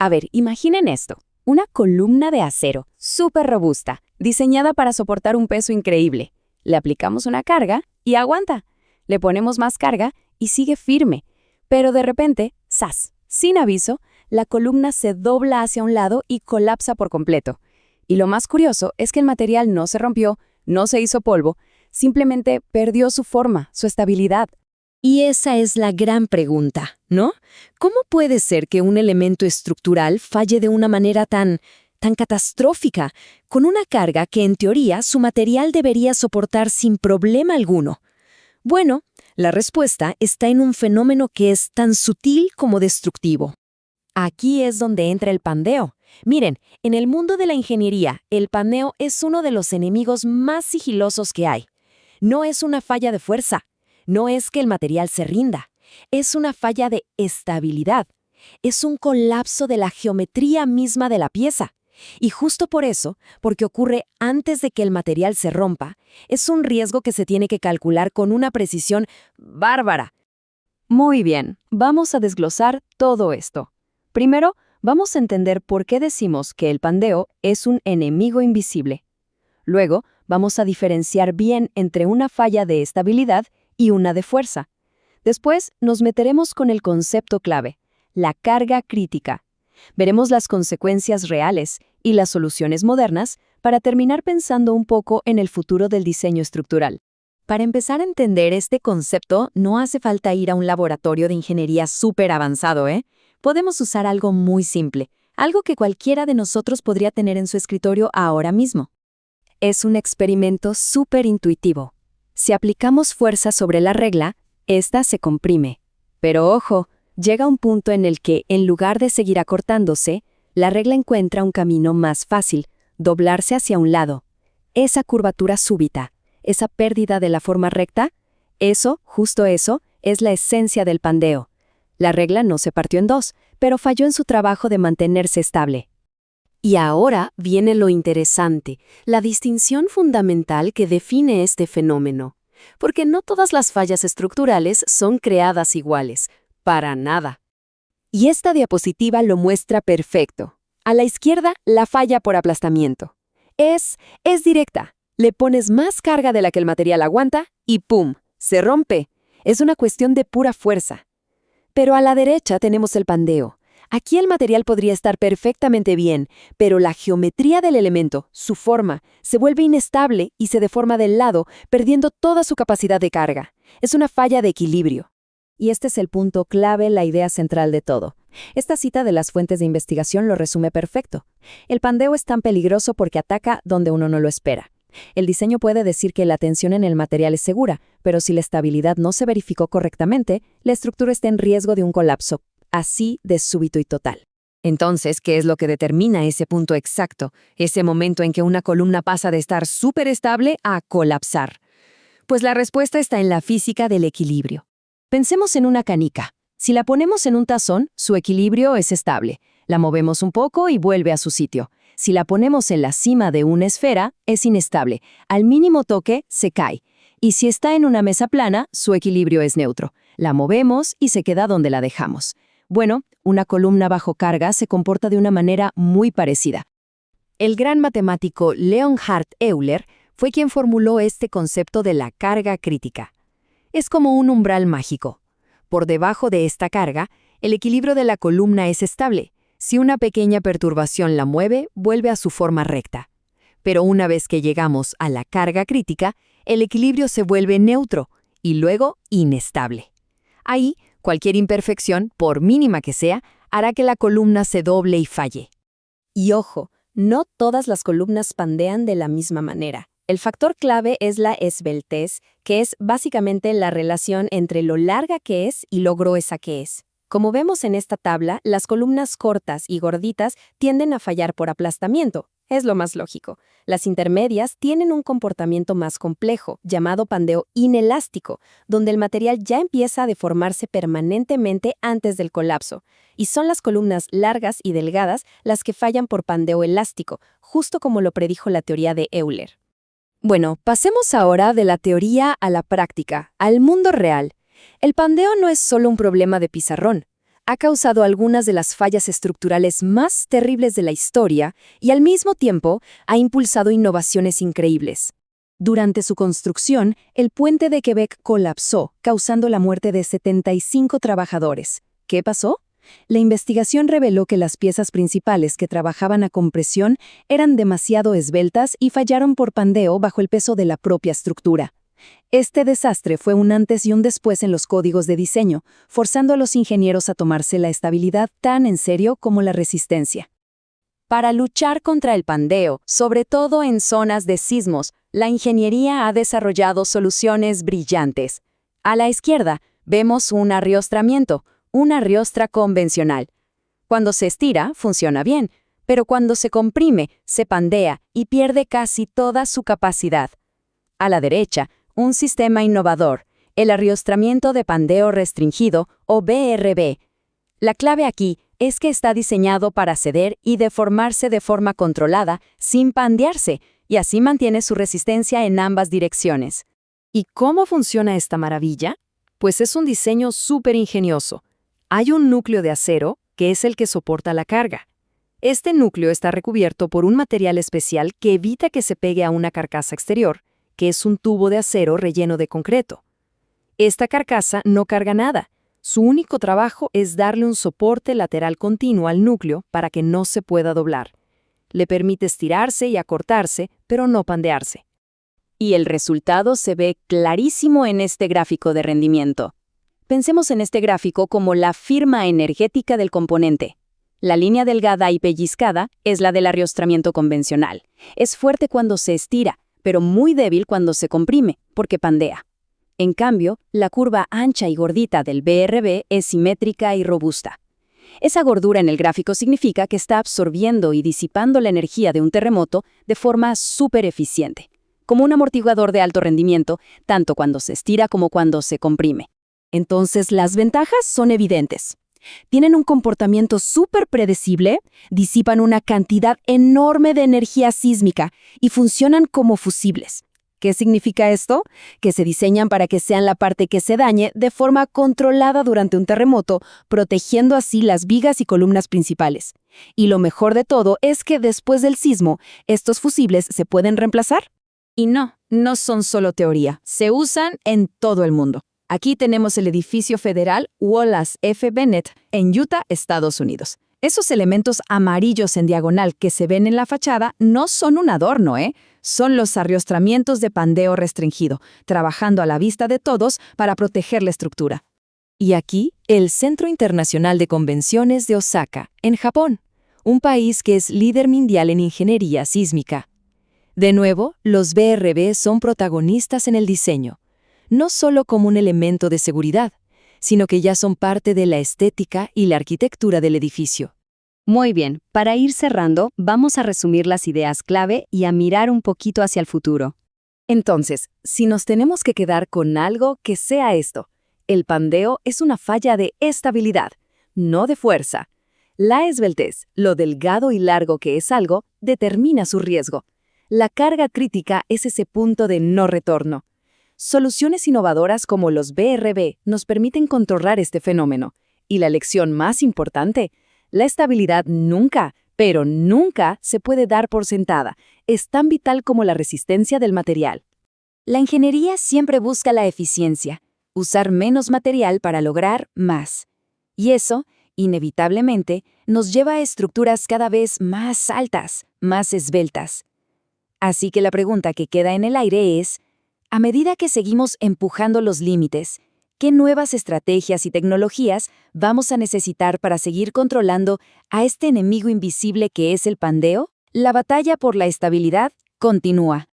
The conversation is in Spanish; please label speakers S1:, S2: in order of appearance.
S1: A ver, imaginen esto. Una columna de acero, súper robusta, diseñada para soportar un peso increíble. Le aplicamos una carga y aguanta. Le ponemos más carga y sigue firme. Pero de repente, ¡zas! Sin aviso, la columna se dobla hacia un lado y colapsa por completo. Y lo más curioso es que el material no se rompió, no se hizo polvo, simplemente perdió su forma, su estabilidad.
S2: Y esa es la gran pregunta, ¿no? ¿Cómo puede ser que un elemento estructural falle de una manera tan catastrófica, con una carga que en teoría su material debería soportar sin problema alguno? Bueno, la respuesta está en un fenómeno que es tan sutil como destructivo. Aquí es donde entra el pandeo. Miren, en el mundo de la ingeniería, el pandeo es uno de los enemigos más sigilosos que hay. No es una falla de fuerza, no es que el material se rinda, es una falla de estabilidad. Es un colapso de la geometría misma de la pieza. Y justo por eso, porque ocurre antes de que el material se rompa, es un riesgo que se tiene que calcular con una precisión bárbara.
S1: Muy bien, vamos a desglosar todo esto. Primero, vamos a entender por qué decimos que el pandeo es un enemigo invisible. Luego, vamos a diferenciar bien entre una falla de estabilidad y una de fuerza. Después, nos meteremos con el concepto clave, la carga crítica. Veremos las consecuencias reales y las soluciones modernas para terminar pensando un poco en el futuro del diseño estructural. Para empezar a entender este concepto, no hace falta ir a un laboratorio de ingeniería súper avanzado, ¿eh? Podemos usar algo muy simple, algo que cualquiera de nosotros podría tener en su escritorio ahora mismo. Es un experimento súper intuitivo. Si aplicamos fuerza sobre la regla, esta se comprime. Pero ojo, llega un punto en el que, en lugar de seguir acortándose, la regla encuentra un camino más fácil, doblarse hacia un lado. Esa curvatura súbita, esa pérdida de la forma recta, justo eso, es la esencia del pandeo. La regla no se partió en dos, pero falló en su trabajo de mantenerse estable. Y ahora viene lo interesante, la distinción fundamental que define este fenómeno. Porque no todas las fallas estructurales son creadas iguales, para nada. Y esta diapositiva lo muestra perfecto. A la izquierda, la falla por aplastamiento. Es directa. Le pones más carga de la que el material aguanta y ¡pum!, se rompe. Es una cuestión de pura fuerza. Pero a la derecha tenemos el pandeo. Aquí el material podría estar perfectamente bien, pero la geometría del elemento, su forma, se vuelve inestable y se deforma del lado, perdiendo toda su capacidad de carga. Es una falla de equilibrio. Y este es el punto clave, la idea central de todo. Esta cita de las fuentes de investigación lo resume perfecto. El pandeo es tan peligroso porque ataca donde uno no lo espera. El diseño puede decir que la tensión en el material es segura, pero si la estabilidad no se verificó correctamente, la estructura está en riesgo de un colapso, así de súbito y total. Entonces, ¿qué es lo que determina ese punto exacto, ese momento en que una columna pasa de estar súper estable a colapsar? Pues la respuesta está en la física del equilibrio. Pensemos en una canica. Si la ponemos en un tazón, su equilibrio es estable. La movemos un poco y vuelve a su sitio. Si la ponemos en la cima de una esfera, es inestable. Al mínimo toque, se cae. Y si está en una mesa plana, su equilibrio es neutro. La movemos y se queda donde la dejamos. Bueno, una columna bajo carga se comporta de una manera muy parecida. El gran matemático Leonhard Euler fue quien formuló este concepto de la carga crítica. Es como un umbral mágico. Por debajo de esta carga, el equilibrio de la columna es estable. Si una pequeña perturbación la mueve, vuelve a su forma recta. Pero una vez que llegamos a la carga crítica, el equilibrio se vuelve neutro y luego inestable. Ahí, cualquier imperfección, por mínima que sea, hará que la columna se doble y falle. Y ojo, no todas las columnas pandean de la misma manera. El factor clave es la esbeltez, que es básicamente la relación entre lo larga que es y lo gruesa que es. Como vemos en esta tabla, las columnas cortas y gorditas tienden a fallar por aplastamiento. Es lo más lógico. Las intermedias tienen un comportamiento más complejo, llamado pandeo inelástico, donde el material ya empieza a deformarse permanentemente antes del colapso. Y son las columnas largas y delgadas las que fallan por pandeo elástico, justo como lo predijo la teoría de Euler. Bueno, pasemos ahora de la teoría a la práctica, al mundo real. El pandeo no es solo un problema de pizarrón. ha causado algunas de las fallas estructurales más terribles de la historia y al mismo tiempo ha impulsado innovaciones increíbles. Durante su construcción, el puente de Quebec colapsó, causando la muerte de 75 trabajadores. ¿Qué pasó? La investigación reveló que las piezas principales que trabajaban a compresión eran demasiado esbeltas y fallaron por pandeo bajo el peso de la propia estructura. Este desastre fue un antes y un después en los códigos de diseño, forzando a los ingenieros a tomarse la estabilidad tan en serio como la resistencia. Para luchar contra el pandeo, sobre todo en zonas de sismos, la ingeniería ha desarrollado soluciones brillantes. A la izquierda, vemos un arriostramiento, una riostra convencional. Cuando se estira, funciona bien, pero cuando se comprime, se pandea y pierde casi toda su capacidad. A la derecha, un sistema innovador, el arriostramiento de pandeo restringido, o BRB. La clave aquí es que está diseñado para ceder y deformarse de forma controlada, sin pandearse, y así mantiene su resistencia en ambas direcciones. ¿Y cómo funciona esta maravilla? Pues es un diseño súper ingenioso. Hay un núcleo de acero, que es el que soporta la carga. Este núcleo está recubierto por un material especial que evita que se pegue a una carcasa exterior, que es un tubo de acero relleno de concreto. Esta carcasa no carga nada. Su único trabajo es darle un soporte lateral continuo al núcleo para que no se pueda doblar. Le permite estirarse y acortarse, pero no pandearse. Y el resultado se ve clarísimo en este gráfico de rendimiento. Pensemos en este gráfico como la firma energética del componente. La línea delgada y pellizcada es la del arriostramiento convencional. Es fuerte cuando se estira, pero muy débil cuando se comprime, porque pandea. En cambio, la curva ancha y gordita del BRB es simétrica y robusta. Esa gordura en el gráfico significa que está absorbiendo y disipando la energía de un terremoto de forma súper eficiente, como un amortiguador de alto rendimiento, tanto cuando se estira como cuando se comprime. Entonces, las ventajas son evidentes. Tienen un comportamiento súper predecible, disipan una cantidad enorme de energía sísmica y funcionan como fusibles. ¿Qué significa esto? Que se diseñan para que sean la parte que se dañe de forma controlada durante un terremoto, protegiendo así las vigas y columnas principales. Y lo mejor de todo es que después del sismo, estos fusibles se pueden reemplazar. Y no son solo teoría, se usan en todo el mundo. Aquí tenemos el edificio federal Wallace F. Bennett en Utah, Estados Unidos. Esos elementos amarillos en diagonal que se ven en la fachada no son un adorno, Son los arriostramientos de pandeo restringido, trabajando a la vista de todos para proteger la estructura. Y aquí, el Centro Internacional de Convenciones de Osaka, en Japón, un país que es líder mundial en ingeniería sísmica. De nuevo, los BRB son protagonistas en el diseño, no solo como un elemento de seguridad, sino que ya son parte de la estética y la arquitectura del edificio. Muy bien, para ir cerrando, vamos a resumir las ideas clave y a mirar un poquito hacia el futuro. Entonces, si nos tenemos que quedar con algo, que sea esto. El pandeo es una falla de estabilidad, no de fuerza. La esbeltez, lo delgado y largo que es algo, determina su riesgo. La carga crítica es ese punto de no retorno. Soluciones innovadoras como los BRB nos permiten controlar este fenómeno. Y la lección más importante, la estabilidad nunca, pero nunca se puede dar por sentada. Es tan vital como la resistencia del material. La ingeniería siempre busca la eficiencia, usar menos material para lograr más. Y eso, inevitablemente, nos lleva a estructuras cada vez más altas, más esbeltas. Así que la pregunta que queda en el aire es, a medida que seguimos empujando los límites, ¿qué nuevas estrategias y tecnologías vamos a necesitar para seguir controlando a este enemigo invisible que es el pandeo? La batalla por la estabilidad continúa.